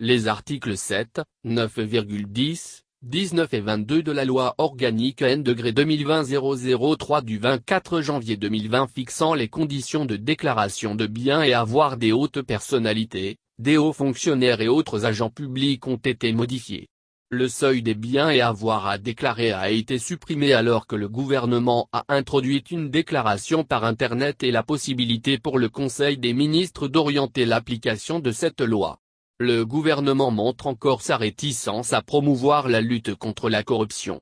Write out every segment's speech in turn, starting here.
les articles 7, 9,10, 19 et 22 de la loi organique N-2020-003 du 24 janvier 2020 fixant les conditions de déclaration de biens et avoirs des hautes personnalités, des hauts fonctionnaires et autres agents publics ont été modifiés. Le seuil des biens et avoirs à déclarer a été supprimé alors que le gouvernement a introduit une déclaration par Internet et la possibilité pour le Conseil des ministres d'orienter l'application de cette loi. Le gouvernement montre encore sa réticence à promouvoir la lutte contre la corruption.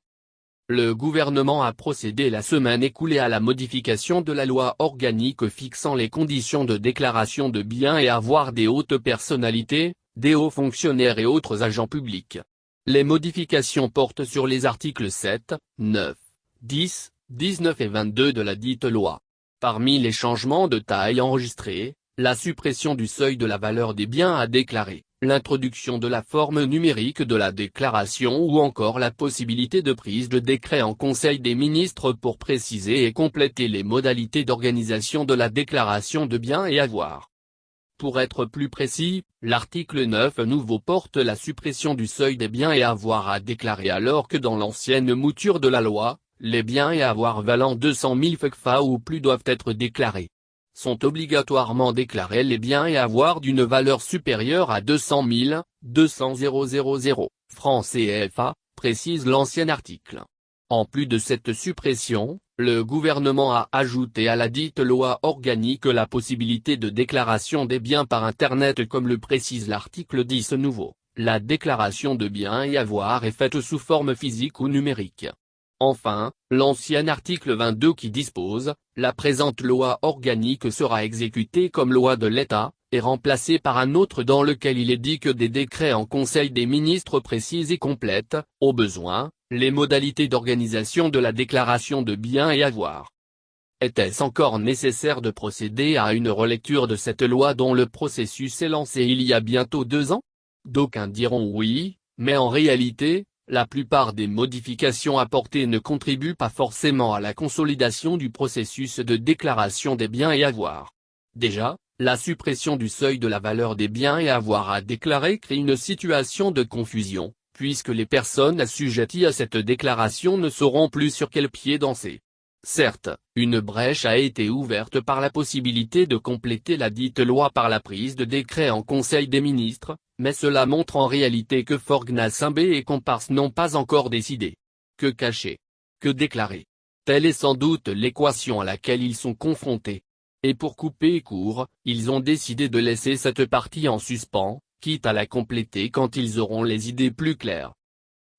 Le gouvernement a procédé la semaine écoulée à la modification de la loi organique fixant les conditions de déclaration de biens et avoirs des hautes personnalités, des hauts fonctionnaires et autres agents publics. Les modifications portent sur les articles 7, 9, 10, 19 et 22 de la dite loi. Parmi les changements de taille enregistrés, la suppression du seuil de la valeur des biens à déclarer, l'introduction de la forme numérique de la déclaration ou encore la possibilité de prise de décret en Conseil des ministres pour préciser et compléter les modalités d'organisation de la déclaration de biens et avoirs. Pour être plus précis, l'article 9 nouveau porte la suppression du seuil des biens et avoirs à déclarer alors que dans l'ancienne mouture de la loi, les biens et avoirs valant 200 000 FCFA ou plus doivent être déclarés. Sont obligatoirement déclarés les biens et avoirs d'une valeur supérieure à 200 000 francs CFA, précise l'ancien article. En plus de cette suppression, le gouvernement a ajouté à la dite loi organique la possibilité de déclaration des biens par Internet comme le précise l'article 10 nouveau. La déclaration de biens et avoirs est faite sous forme physique ou numérique. Enfin, l'ancien article 22 qui dispose, la présente loi organique sera exécutée comme loi de l'État, et remplacée par un autre dans lequel il est dit que des décrets en Conseil des ministres précisent et complètent, au besoin, les modalités d'organisation de la déclaration de biens et avoirs. Était-ce encore nécessaire de procéder à une relecture de cette loi dont le processus est lancé il y a bientôt 2 ans? D'aucuns diront oui, mais en réalité, la plupart des modifications apportées ne contribuent pas forcément à la consolidation du processus de déclaration des biens et avoirs. Déjà, la suppression du seuil de la valeur des biens et avoirs à déclarer crée une situation de confusion, puisque les personnes assujetties à cette déclaration ne sauront plus sur quel pied danser. Certes, une brèche a été ouverte par la possibilité de compléter la dite loi par la prise de décret en Conseil des ministres, mais cela montre en réalité que Forgnal-Simbé et comparses n'ont pas encore décidé. Que cacher? Que déclarer? Telle est sans doute l'équation à laquelle ils sont confrontés. Et pour couper court, ils ont décidé de laisser cette partie en suspens, quitte à la compléter quand ils auront les idées plus claires.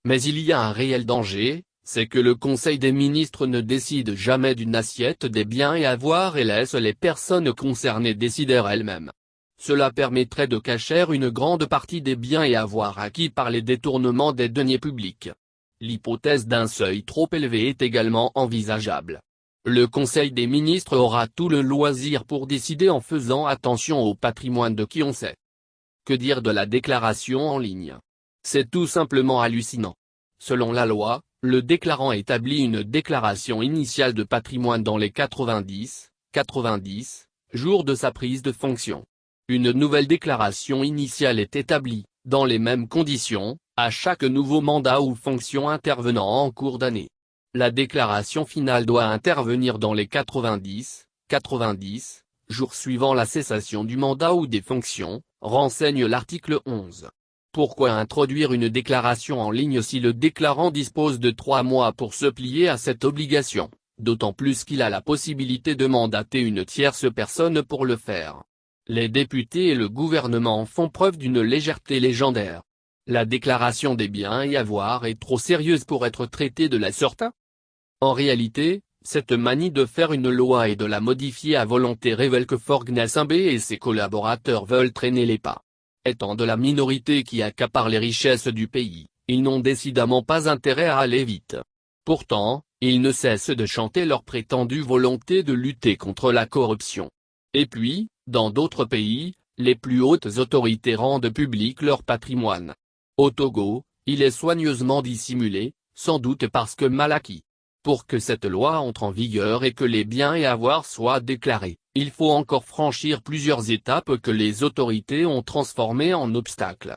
Mais il y a un réel danger, c'est que le Conseil des ministres ne décide jamais d'une assiette des biens et avoirs et laisse les personnes concernées décider elles-mêmes. Cela permettrait de cacher une grande partie des biens et avoirs acquis par les détournements des deniers publics. L'hypothèse d'un seuil trop élevé est également envisageable. Le Conseil des ministres aura tout le loisir pour décider en faisant attention au patrimoine de qui on sait. Que dire de la déclaration en ligne? C'est tout simplement hallucinant. Selon la loi, le déclarant établit une déclaration initiale de patrimoine dans les 90 jours de sa prise de fonction. Une nouvelle déclaration initiale est établie, dans les mêmes conditions, à chaque nouveau mandat ou fonction intervenant en cours d'année. La déclaration finale doit intervenir dans les 90 jours suivant la cessation du mandat ou des fonctions, renseigne l'article 11. Pourquoi introduire une déclaration en ligne si le déclarant dispose de 3 mois pour se plier à cette obligation, d'autant plus qu'il a la possibilité de mandater une tierce personne pour le faire. Les députés et le gouvernement font preuve d'une légèreté légendaire. La déclaration des biens et avoirs est trop sérieuse pour être traitée de la sorte. En réalité, cette manie de faire une loi et de la modifier à volonté révèle que Forgnal-Simbé et ses collaborateurs veulent traîner les pas. Étant de la minorité qui accapare les richesses du pays, ils n'ont décidément pas intérêt à aller vite. Pourtant, ils ne cessent de chanter leur prétendue volonté de lutter contre la corruption. Et puis, dans d'autres pays, les plus hautes autorités rendent public leur patrimoine. Au Togo, il est soigneusement dissimulé, sans doute parce que mal acquis. Pour que cette loi entre en vigueur et que les biens et avoirs soient déclarés, il faut encore franchir plusieurs étapes que les autorités ont transformées en obstacles.